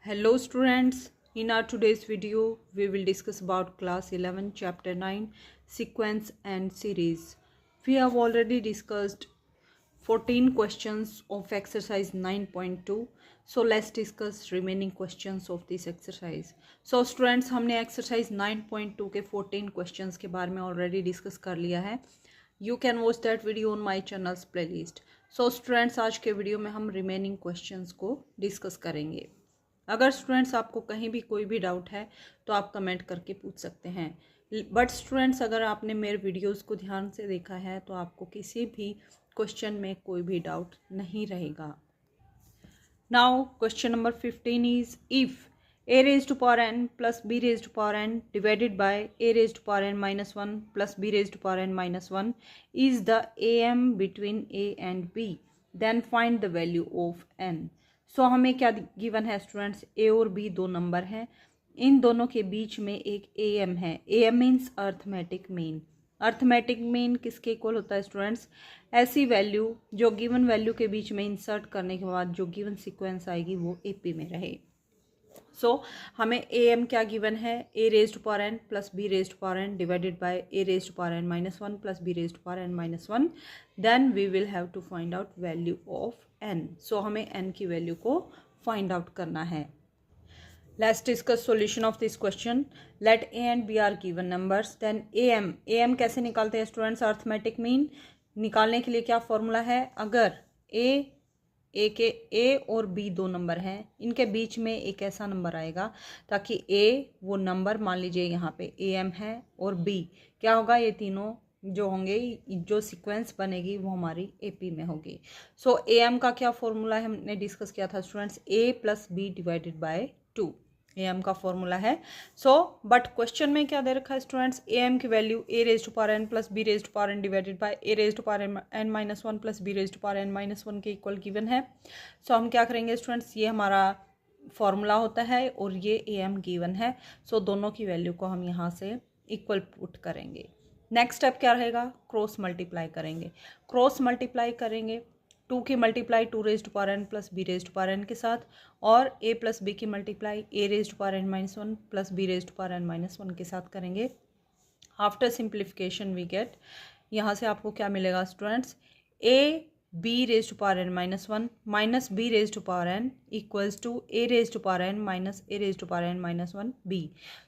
Hello students, in our today's video we will discuss about class 11 chapter 9 sequence and series. We have already discussed 14 questions of exercise 9.2. So let's discuss remaining questions of this exercise. So students, हमने exercise 9.2 के 14 questions के बारे में already discuss कर लिया है. You can watch that video on my channel's playlist. So students, आज के वीडियो में हम remaining questions को discuss करेंगे. अगर स्टूडेंट्स आपको कहीं भी कोई भी डाउट है तो आप कमेंट करके पूछ सकते हैं. बट स्टूडेंट्स, अगर आपने मेरे वीडियोस को ध्यान से देखा है तो आपको किसी भी क्वेश्चन में कोई भी डाउट नहीं रहेगा. Now question number 15 is if a raised to power n plus b raised to power n divided by a raised to power n minus 1 plus b raised to power n minus 1 is the am between a and b, then find the value of n. सो हमें क्या given है students, ए और B दो number हैं, इन दोनों के बीच में एक ए एम है. A M means arithmetic mean. Arithmetic mean किसके इक्वल होता है स्टूडेंट्स? ऐसी वैल्यू जो गिवन वैल्यू के बीच में इंसर्ट करने के बाद जो गिवन सीक्वेंस आएगी वो एपी में रहे. सो हमें ए एम क्या गिवन है? A raise to power N plus B raise to power N divided by A raise to power N minus 1 plus B raise to power N minus 1. Then we will have to find out value of N. So हमें N की value को find out करना है. Let's discuss solution of this question. Let A and B are given numbers. Then A M कैसे निकालते हैं students? Arithmetic mean निकालने के लिए क्या फॉर्मूला है? अगर ए और बी दो नंबर हैं, इनके बीच में एक ऐसा नंबर आएगा ताकि ए वो नंबर मान लीजिए यहाँ पे ए एम है और बी क्या होगा, ये तीनों जो होंगे, जो सीक्वेंस बनेगी वो हमारी एपी में होगी. सो ए एम का क्या फॉर्मूला है हमने डिस्कस किया था students? A plus B divided by 2 A M का फॉर्मूला है. सो बट क्वेश्चन में क्या दे रखा है स्टूडेंट्स? ए एम की value A raise to power N plus B raise to power N divided by A raise to power N minus 1 plus B raise to power N minus 1 के equal given है. सो हम क्या करेंगे students, ये हमारा formula होता है और ये ए एम गिवन है. सो दोनों की वैल्यू को हम यहाँ से इक्वल पुट करेंगे. नेक्स्ट स्टेप क्या रहेगा? क्रॉस मल्टीप्लाई करेंगे. क्रॉस मल्टीप्लाई करेंगे 2 की multiply 2 raise to power N plus B raise to power N के साथ, और a प्लस बी की multiply a raise to power N minus 1 plus B raise to power N minus 1 के साथ करेंगे. आफ्टर सिंप्लीफिकेशन वी गेट, यहाँ से आपको क्या मिलेगा students? a b raise to power N minus 1 minus B raise to power N equals to a raise to power N minus a raise to power N minus 1 b.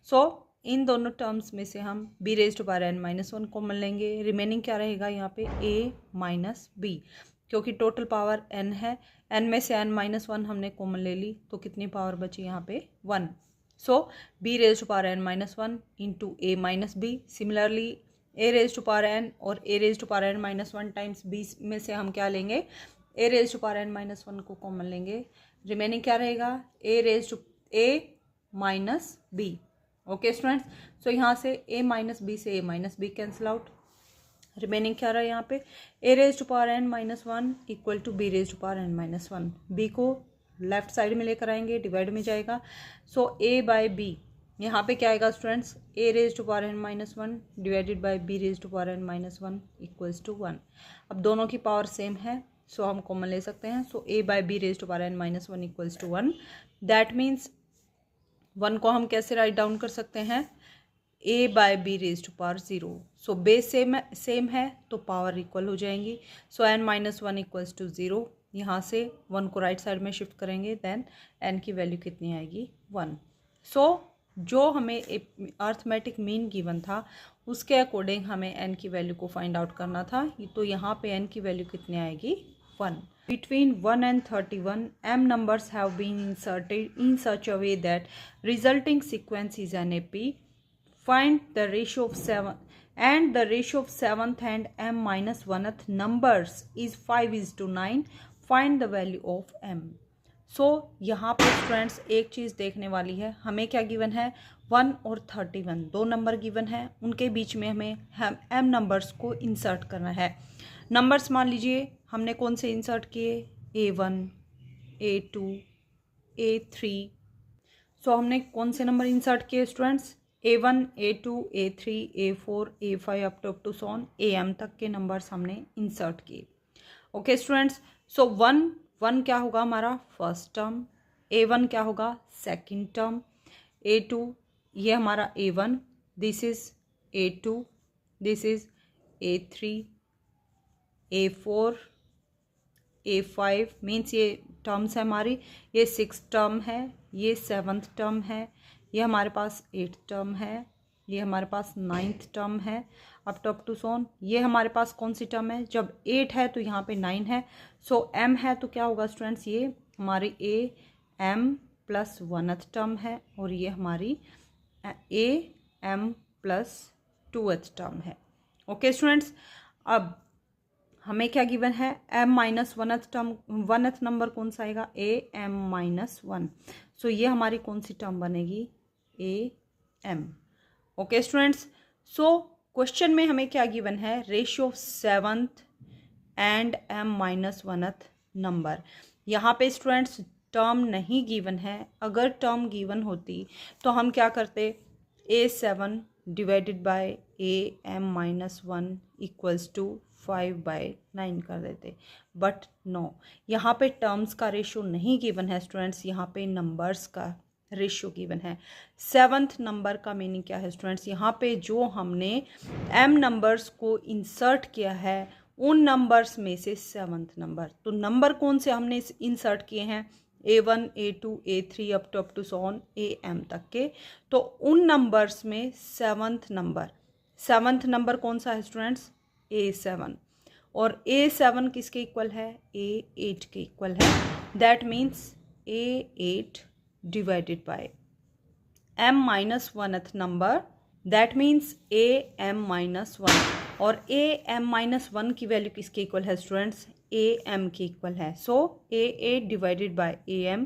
So इन दोनों terms में से हम b raise to power N minus 1 common लेंगे. Remaining क्या रहेगा यहाँ पे? a माइनस बी, क्योंकि टोटल पावर n है, n में से n माइनस 1 हमने कॉमन ले ली तो कितनी पावर बची यहाँ पे? 1. So b raise to power n minus 1 into a minus B. Similarly a raise to power n और a raise to power n minus 1 times b में से हम क्या लेंगे? a raise to power n minus 1 को common लेंगे. Remaining क्या रहेगा? a raise to a minus B. Okay students, so यहाँ से a माइनस बी से a minus B cancel out. Remaining क्या रहा है यहाँ पे? a raise to power n minus 1 equal to b raise to power n minus 1. b को left side में लेकर आएंगे, डिवाइड में जाएगा. सो a बाय b यहाँ पे क्या आएगा students? a raise to power n minus 1 divided by b raise to power n minus 1 equals to 1. अब दोनों की पावर सेम है, सो हम कॉमन ले सकते हैं. So a by b raise to power n minus 1 equals to 1. That means 1 को हम कैसे राइट डाउन कर सकते हैं? a by B raise to power 0. So base same है तो पावर इक्वल हो जाएंगी. So n minus 1 equals to 0. यहाँ से 1 को राइट साइड में शिफ्ट करेंगे, देन n की वैल्यू कितनी आएगी? 1. सो जो हमें अर्थमेटिक मीन गिवन था उसके अकॉर्डिंग हमें n की वैल्यू को फाइंड आउट करना था. तो यहाँ पे n की वैल्यू कितनी आएगी? 1. Between 1 and 31, m numbers have been inserted in such a way that resulting sequence is an AP. Find the ratio of 7 and the ratio of 7th and m minus 1th numbers is 5:9. Find the value of m. So यहाँ पे students एक चीज़ देखने वाली है, हमें क्या given है? 1 और 31 दो नंबर गिवन है, उनके बीच में हमें m नंबर्स को इंसर्ट करना है. नंबर्स मान लीजिए हमने कौन से इंसर्ट किए? a1, a2, a3. सो हमने कौन से नंबर इंसर्ट किए students? a1, a2, a3, a4, a5 up to so on am तक के नंबर्स हमने इंसर्ट किए. ओके स्टूडेंट्स, सो 1 क्या होगा हमारा? First term. A1 क्या होगा, सेकंड टर्म, A2 ये हमारा A1, this is A2, this is A3, A4, A5 means ये टर्म्स है हमारी, ये 6th टर्म है, ये 7th टर्म है, ये हमारे पास 8th टर्म है, ये हमारे पास 9th टर्म है, अप टॉप टू सोन। ये हमारे पास कौन सी टर्म है, जब 8 है तो यहाँ पे 9 है, सो M है तो क्या होगा स्टूडेंट्स, ये हमारी AM प्लस 1th टर्म है, और ये हमारी AM प्लस 2th टर्म है। ओके स्टूडेंट्स, अब हमें क्या गिवन है, M minus 1th term, 1th number कौन सा आएगा, AM माइनस 1, सो ये हमारी कौन सी टर्म बनेगी, AM। Okay students, so question में हमें क्या गिवन है, ratio of 7th and M minus 1th number. यहाँ पे स्टूडेंट्स टर्म नहीं गिवन है, अगर टर्म गिवन होती तो हम क्या करते, A7 divided by AM minus 1 equals to 5/9 कर देते, बट नो, यहाँ पे टर्म्स का रेशियो नहीं गिवन है स्टूडेंट्स, यहाँ पे नंबर्स का रेशियो गिवन है। 7th नंबर का मीनिंग क्या है स्टूडेंट्स, यहाँ पे जो हमने M नंबर्स को इंसर्ट किया है उन नंबर्स में से 7th नंबर, तो नंबर कौन से हमने इंसर्ट किए हैं, A1, A2, A3 up to Son AM तक के, तो उन नंबर्स में 7th नंबर कौन सा है स्टूडेंट्स, A7, और A7 किसके इक्वल है, A8 के इक्वल है, that means A8 divided by M minus 1th number, that means AM minus 1, और AM माइनस 1 की वैल्यू किसके इक्वल है स्टूडेंट्स, AM के इक्वल है, so A8 divided by AM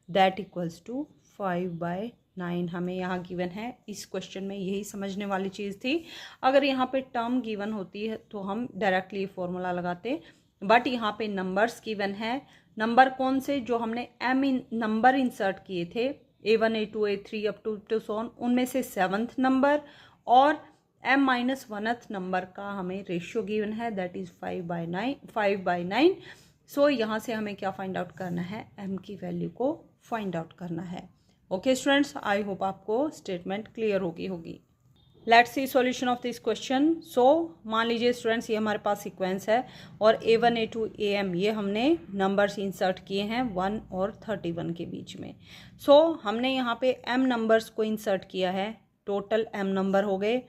that equals to 5/9 हमें यहाँ गिवन है। इस क्वेश्चन में यही समझने वाली चीज़ थी, अगर यहाँ पे टर्म गिवन होती है तो हम डायरेक्टली फॉर्मूला लगाते, बट यहाँ पे नंबर्स गिवन है, नंबर कौन से, जो हमने नंबर इंसर्ट किए थे A1, A2, A3 up to सोन, उनमें से 7th नंबर और M माइनस 1th नंबर का हमें रेशियो गिवन है, दैट इज 5/9। सो यहाँ से हमें क्या फाइंड आउट करना है, M की वैल्यू को फाइंड आउट करना है। ओके स्टूडेंट्स, आई होप आपको स्टेटमेंट क्लियर होगी। Let's see solution of this question. So मान लीजिए स्टूडेंट्स ये हमारे पास सीक्वेंस है और A1, A2, AM ये हमने नंबर्स इंसर्ट किए हैं 1 और 31 के बीच में। सो हमने यहाँ पे M नंबर्स को इंसर्ट किया है, टोटल M नंबर हो गए,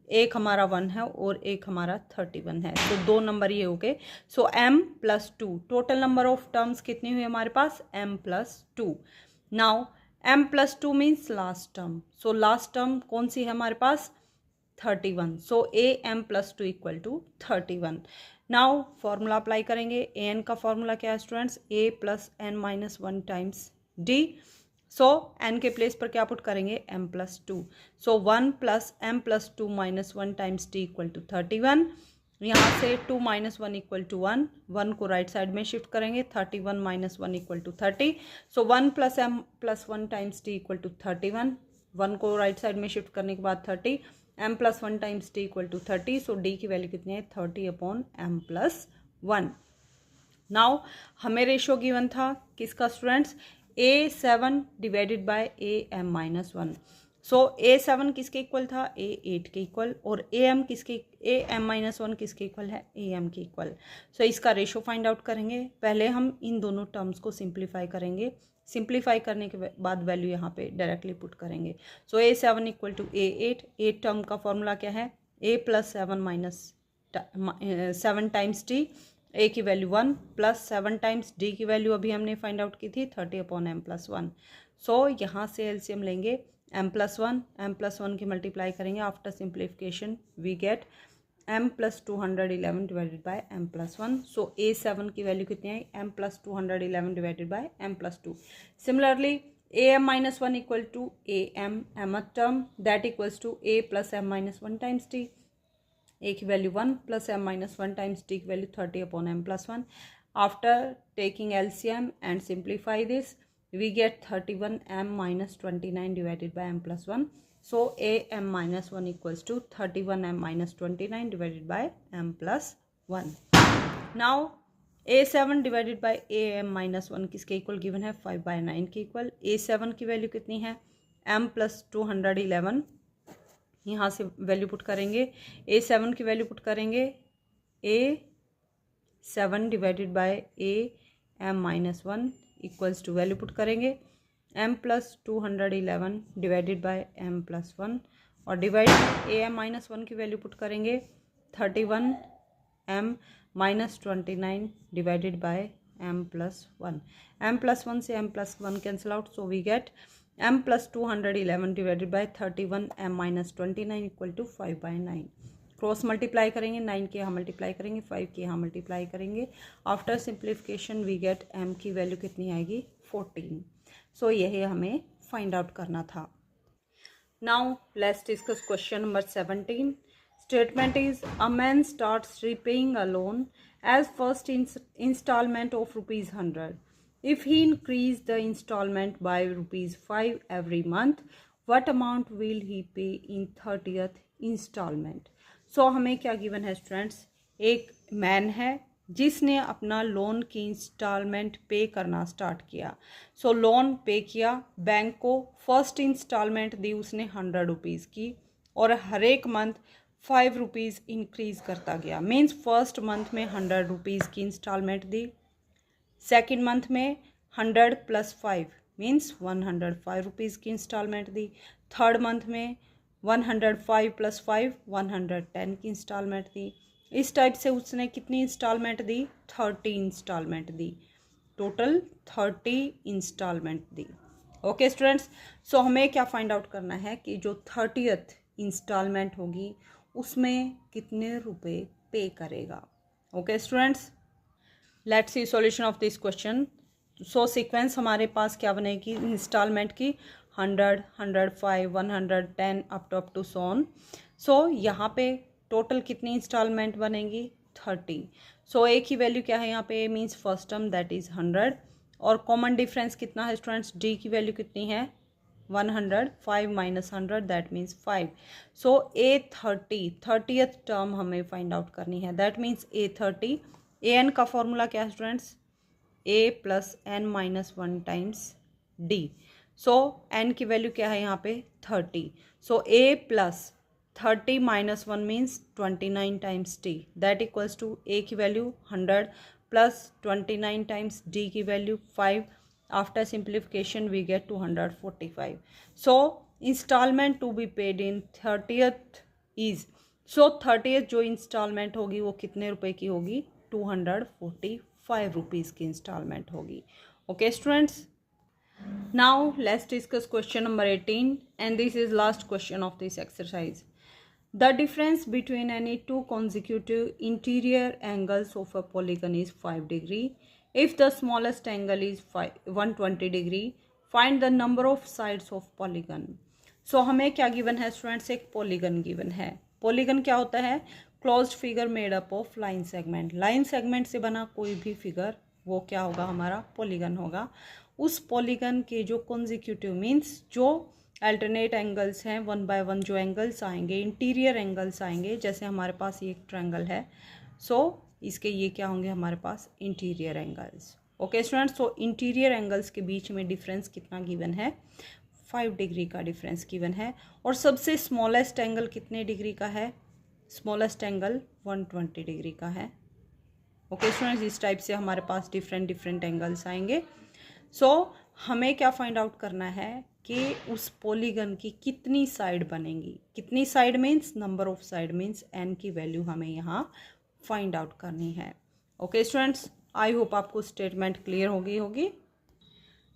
एक हमारा 1 है और एक हमारा 31 है, तो 2 नंबर ये हो गए। So M plus 2, total number of terms कितनी हुई हमारे पास, M plus 2। Now M plus 2 means last term, so last term कौन सी है हमारे पास, 31, so AM plus 2 equal to 31। Now formula apply करेंगे, AN का फॉर्मूला क्या है students, A plus N minus 1 times D, so N के प्लेस पर क्या पुट करेंगे, M plus 2, so 1 plus M plus 2 minus 1 times D equal to 31। यहाँ से 2 माइनस 1 इक्वल टू 1, 1 को राइट साइड में शिफ्ट करेंगे, 31 minus 1 equal to 30, so 1 plus M plus 1 times D equal to 31, 1 को राइट साइड में shift करने के बाद 30, M plus 1 times D equal to 30, so D की वैल्यू कितनी है, 30/M प्लस 1। नाउ हमें रेशियो गिवन था किसका students, A7 divided by AM minus 1, so A7 किसके इक्वल था, A8 के इक्वल, और AM माइनस 1 किसके इक्वल है, AM के इक्वल। सो इसका रेशियो फाइंड आउट करेंगे, पहले हम इन दोनों टर्म्स को सिंप्लीफाई करेंगे, सिंप्लीफाई करने के बाद वैल्यू यहाँ पे डायरेक्टली पुट करेंगे। So A7 equal to A8, 8 term का फॉर्मूला क्या है, A plus 7 minus 7 times D, A की वैल्यू 1 प्लस 7 टाइम्स D की वैल्यू अभी हमने फाइंड आउट की थी 30/M प्लस 1। सो यहाँ से एलसीएम लेंगे, M प्लस 1 की मल्टीप्लाई करेंगे, after simplification we get M plus 211 divided by M plus 1, so A7 की वैल्यू कितनी है, M plus 211 divided by M plus 2। Similarly AM minus 1 equal to AM mth term, that equals to A plus M minus 1 times D, A की value 1 plus M minus 1 times D की value 30/M plus 1। After taking LCM and simplify this we get 31M minus 29 divided by M plus 1. So AM minus 1 equals to 31M minus 29 divided by M plus 1. Now A7 divided by AM minus 1 किसके equal given है, 5/9 के equal. A7 की value कितनी है, M plus 211, यहाँ से value put करेंगे, A7 की वैल्यू पुट करेंगे, A7 divided by AM minus 1 equals to value put करेंगे M plus 211 divided by M plus 1 और डिवाइड AM माइनस 1 की वैल्यू पुट करेंगे 31 M minus 29 divided by M plus 1। M plus 1 से M plus 1 cancel out, so we get M plus 211 divided by 31 M minus 29 equal to 5/9। Cross multiply करेंगे, 9 के यहाँ multiply करेंगे, 5 के यहाँ multiply करेंगे। After simplification we get M की value कितनी आएगी, 14। सो यही हमें फाइंड आउट करना था। Now let's discuss question number 17. Statement is a man starts repaying a loan as first installment of rupees 100. If he increase the installment by rupees 5 every month, what amount will he pay in 30th installment? So हमें क्या given है students, एक man है जिसने अपना loan की instalment पे करना स्टार्ट किया। सो लोन पे किया, बैंक को फर्स्ट इंस्टॉलमेंट दी उसने 100 रुपीज़ की और हर एक मंथ 5 रुपीज़ इंक्रीज़ करता गया। मीन्स फर्स्ट मंथ में 100 रुपीज़ की इंस्टॉलमेंट दी, सेकेंड मंथ में 100 प्लस 5 मीन्स 105 रुपीज़ की इंस्टॉलमेंट दी, थर्ड मंथ में 105 प्लस 5 110 की इंस्टॉलमेंट दी। इस टाइप से उसने कितनी इंस्टॉलमेंट दी, 30 इंस्टॉलमेंट दी, टोटल 30 इंस्टॉलमेंट दी। ओके स्टूडेंट्स, सो हमें क्या फाइंड आउट करना है कि जो 30th इंस्टॉलमेंट होगी उसमें कितने रुपए पे करेगा। Okay students, let's see solution of this question. So sequence हमारे पास क्या बनेगी इंस्टॉलमेंट की, 100, 105, 110 अप टू सो ऑन। सो यहाँ पे टोटल कितनी इंस्टॉलमेंट बनेगी, 30। सो ए की वैल्यू क्या है यहाँ पे, A means first term that is 100 और कॉमन डिफरेंस कितना है स्टूडेंट्स, डी की वैल्यू कितनी है 100, 5 minus 100 that means 5। So A 30th term हमें फाइंड आउट करनी है, that means A 30। A N का फॉर्मूला क्या है students, A plus N minus 1 times D. So N की वैल्यू क्या है यहाँ पे 30। So A plus 30 minus 1 means 29 times T that equals to A की वैल्यू 100 प्लस 29 टाइम्स डी की value 5। After simplification we get 245। So installment to be paid in 30th is, so 30th जो instalment होगी वो कितने रुपए की होगी, 245 rupees की इंस्टॉलमेंट होगी। Okay students, now let's discuss question number 18 and this is last question of this exercise. The difference between any two consecutive interior angles of a polygon is 5 degree. If the smallest angle is 120 degree, find the number of sides of polygon. So हमें क्या given है students, एक polygon given है। Polygon क्या होता है, closed figure made up of line segment. Line segment से बना कोई भी फिगर वो क्या होगा, हमारा पॉलीगन होगा। उस पॉलीगन के जो कॉन्जिक्यूटिव मीन्स जो अल्टरनेट एंगल्स हैं, 1 बाय 1 जो एंगल्स आएंगे, इंटीरियर एंगल्स आएंगे, जैसे हमारे पास ये एक ट्रायंगल है, सो इसके ये क्या होंगे हमारे पास इंटीरियर एंगल्स। ओके स्टूडेंट्स, सो इंटीरियर एंगल्स के बीच में डिफरेंस कितना गिवन है, 5 डिग्री का डिफरेंस गिवन है। और सबसे स्मॉलेस्ट एंगल कितने डिग्री का है, स्मॉलेस्ट एंगल 120 डिग्री का है। ओके स्टूडेंट्स, इस टाइप से हमारे पास डिफरेंट एंगल्स आएंगे। सो हमें क्या फाइंड आउट करना है कि उस पॉलीगन की कितनी साइड बनेंगी, कितनी side means number of side means n की वैल्यू हमें यहाँ फाइंड आउट करनी है। ओके स्टूडेंट्स, आई होप आपको स्टेटमेंट क्लियर होगी।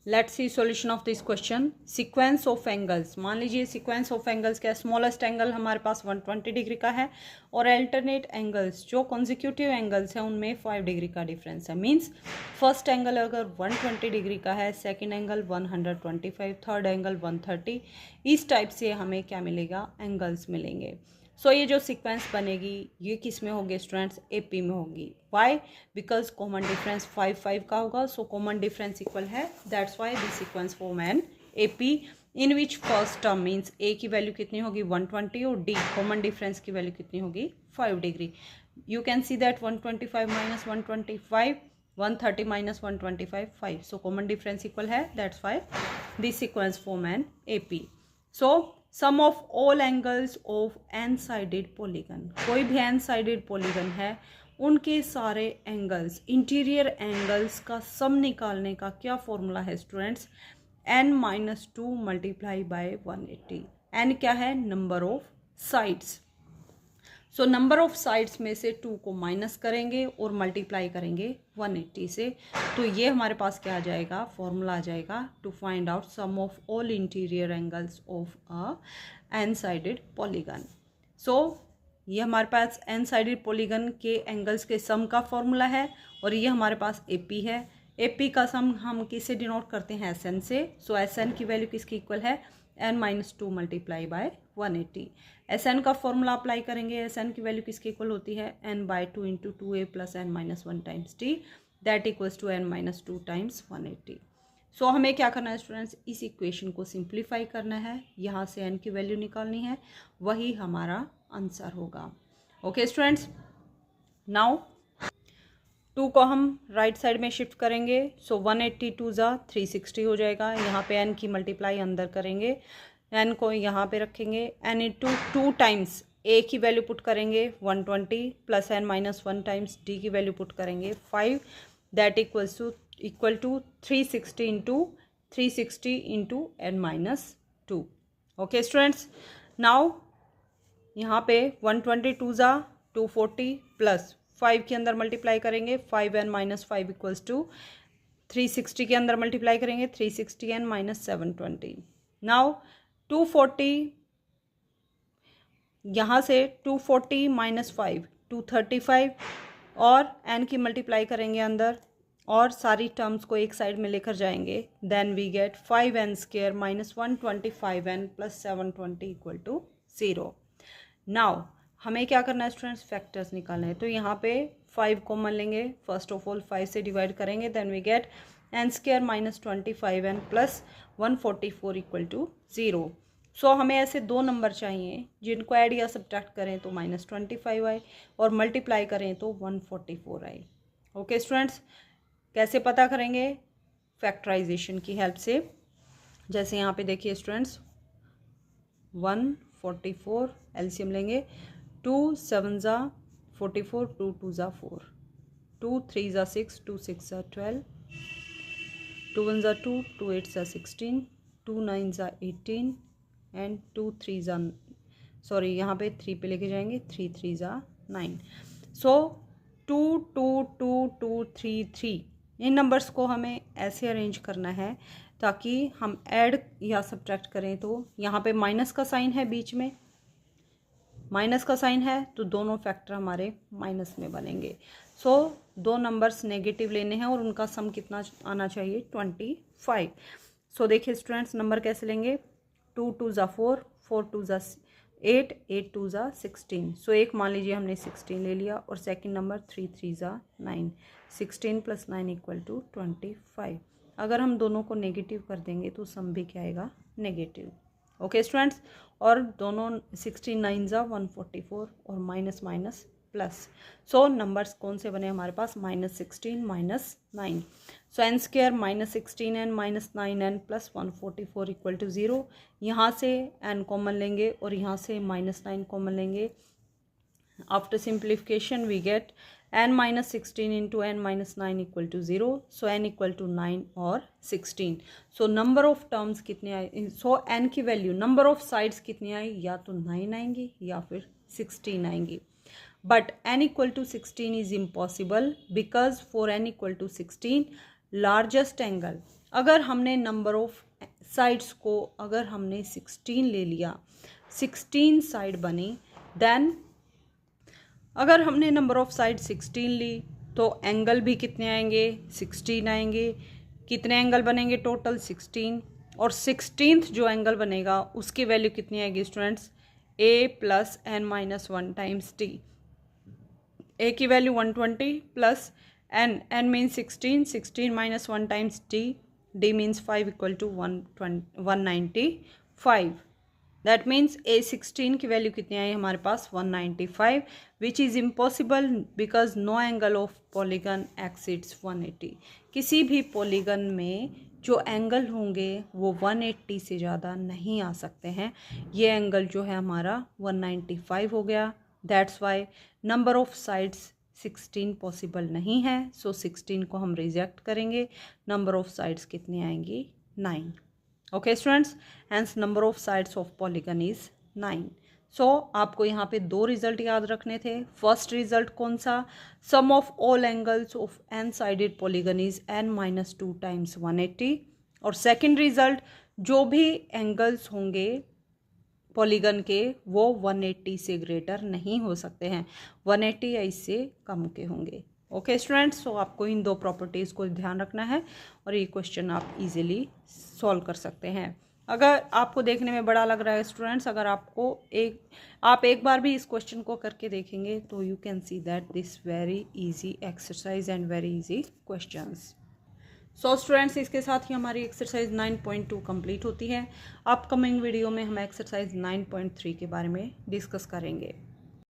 Let's see solution of this question. Sequence of angles, मान लीजिए सीक्वेंस ऑफ एंगल्स क्या है, स्मॉलेस्ट एंगल हमारे पास 120 डिग्री का है और अल्टरनेट एंगल्स जो कॉन्जिक्यूटिव एंगल्स हैं उनमें 5 डिग्री का डिफरेंस है। मीन्स फर्स्ट एंगल अगर 120 डिग्री का है, सेकेंड एंगल 125, थर्ड एंगल 130, इस टाइप से हमें क्या मिलेगा, एंगल्स मिलेंगे। सो ये जो सीक्वेंस बनेगी ये किस में होगी स्टूडेंट्स, एपी में होगी। वाई, बिकॉज कॉमन डिफरेंस 5 का होगा, सो कॉमन डिफरेंस इक्वल है, that's why this sequence form an AP in which first term means A की वैल्यू कितनी होगी 120 और डी कॉमन डिफरेंस की वैल्यू कितनी होगी 5 degree. You can see that 125 minus 125 130 minus 125, 5. So common difference equal है. That's why this sequence form an AP. So sum of all angles of n-sided polygon. कोई भी n-sided polygon है, उनके सारे angles, interior angles का सम निकालने का क्या फॉर्मूला है students? n-2 multiply by 180. n क्या है? Number of sides. So number of sides में से 2 को माइनस करेंगे और मल्टीप्लाई करेंगे 180 से. तो ये हमारे पास क्या आ जाएगा? फॉर्मूला आ जाएगा to find out sum of all interior angles of a N sided polygon. So ये हमारे पास एन साइडेड पॉलीगन के एंगल्स के सम का फॉर्मूला है और ये हमारे पास एपी है. एपी का सम हम किससे डिनोट करते हैं? एस एन से. सो एस एन की वैल्यू किसकी इक्वल है? n-2 multiply by 180. S N का फॉर्मूला अप्लाई करेंगे. एस एन की वैल्यू किसकी इक्वल होती है? n/2 into 2a plus n-1 times t, that equals to n-2 times 180. So हमें क्या करना है स्टूडेंट्स? इस इक्वेशन को सिंप्लीफाई करना है, यहाँ से n की वैल्यू निकालनी है, वही हमारा आंसर होगा. ओके स्टूडेंट्स, नाउ 2 को हम राइट साइड में शिफ्ट करेंगे. सो 182 ज़ा 360 हो जाएगा. यहाँ पे n की मल्टीप्लाई अंदर करेंगे, n को यहाँ पे रखेंगे, n इंटू 2 टाइम्स a की वैल्यू पुट करेंगे 120 प्लस n-1 टाइम्स d की वैल्यू पुट करेंगे 5, that equal to 360 into n-2. Okay students, now यहाँ पे 122 ज़ा 240 प्लस 5 के अंदर मल्टीप्लाई करेंगे 5n-5 इक्वल्स टू 360 के अंदर मल्टीप्लाई करेंगे 360n-720. नाउ 240 यहाँ से 240 माइनस 5 235 और n की मल्टीप्लाई करेंगे अंदर और सारी टर्म्स को एक साइड में लेकर जाएंगे. Then we get 5n² minus 125n plus 720 equal to 0. Now हमें क्या करना है स्टूडेंट्स? फैक्टर्स निकालना है. तो यहाँ पे 5 कॉमन लेंगे. फर्स्ट ऑफ ऑल 5 से डिवाइड करेंगे. Then we get n² minus 25n plus 144 equal to 0. So हमें ऐसे दो नंबर चाहिए जिनको ऐड या सब्ट्रैक्ट करें तो -25 आए और मल्टीप्लाई करें तो 144 आए. ओके स्टूडेंट्स, कैसे पता करेंगे? फैक्टराइजेशन की हेल्प से. जैसे यहाँ पे देखिए स्टूडेंट्स, 144 एलसीएम लेंगे. 2 7 ज़ा 44, 2 2 ज़ा 4, 2 3 ज़ा 6, 2 6 ज़ा 12, 2 1 ज़ा 2, 2 8 ज़ा 16, 2 9 ज़ा 18 एंड 2 3 ज़ा सॉरी यहाँ पे 3 पे लेके जाएंगे 3 3 ज़ा 9. सो 2 2 2 2 3 3 इन नंबर्स को हमें ऐसे अरेंज करना है ताकि हम ऐड या सब्ट्रैक्ट करें तो यहाँ पे माइनस का साइन है, बीच में माइनस का साइन है तो दोनों फैक्टर हमारे माइनस में बनेंगे. सो दो नंबर्स नेगेटिव लेने हैं और उनका सम कितना आना चाहिए? 25. सो देखिए स्टूडेंट्स, नंबर कैसे लेंगे? 2 2 ज़ा 4, 4 2 ज़ा 8, 8 2 ज़ा 16. सो एक मान लीजिए हमने 16 ले लिया और सेकंड नंबर 3 3 ज़ा 9, 16 प्लस 9 इक्वल टू 25. अगर हम दोनों को नेगेटिव कर देंगे तो सम भी क्या आएगा? नेगेटिव. ओके स्टूडेंट्स, और दोनों 16 9 ज़ा 144 और minus minus plus. So numbers कौन से बने हमारे पास? -16 -9. So n² -16n -9n plus 144 equal to 0. यहाँ से n कॉमन लेंगे और यहाँ से -9 कॉमन लेंगे. After simplification we get n-16 into n-9 equal to 0. So n equal to 9 और 16. सो नंबर ऑफ टर्म्स कितने आए? सो n की वैल्यू, नंबर ऑफ साइड्स कितनी आई? या तो 9 आएंगी या फिर 16 आएंगी. But n equal to 16 is impossible because for n equal to 16 largest angle, अगर हमने नंबर ऑफ साइड्स को अगर हमने 16 ले लिया, 16 साइड बनी, देन अगर हमने नंबर ऑफ साइड 16 ली तो एंगल भी कितने आएंगे? 16 आएंगे. कितने एंगल बनेंगे टोटल? 16. और 16th जो एंगल बनेगा उसकी वैल्यू कितनी आएगी students? a plus n-1 times t. a की value 120 plus n means 16, 16 minus 1 times t, d means 5 equal to 195. That means A16 की वैल्यू कितनी आई हमारे पास 195, which is impossible because no angle of polygon exceeds 180। किसी भी polygon में जो एंगल होंगे वो 180 से ज़्यादा नहीं आ सकते हैं। ये एंगल जो है हमारा 195 हो गया। That's why number of sides 16 possible नहीं है, सो 16 को हम रिजेक्ट करेंगे। नंबर ऑफ साइड्स कितनी आएंगी 9। Okay students, hence number of sides of polygon is 9। सो आपको यहाँ पे दो रिजल्ट याद रखने थे। फर्स्ट रिजल्ट कौन सा, sum of all angles of N sided polygon is n-2 times 180। और सेकेंड रिजल्ट, जो भी एंगल्स होंगे पॉलीगन के वो 180 से ग्रेटर नहीं हो सकते हैं, 180 या इससे कम के होंगे। ओके स्टूडेंट्स, तो आपको इन दो प्रॉपर्टीज़ को ध्यान रखना है और ये क्वेश्चन आप इजीली सॉल्व कर सकते हैं। अगर आपको देखने में बड़ा लग रहा है स्टूडेंट्स, अगर आप एक बार भी इस क्वेश्चन को करके देखेंगे तो you can see that this very easy exercise and very easy questions. So students, इसके साथ ही हमारी एक्सरसाइज 9.2 कंप्लीट होती है। अपकमिंग वीडियो में हम एक्सरसाइज 9.3 के बारे में डिस्कस करेंगे।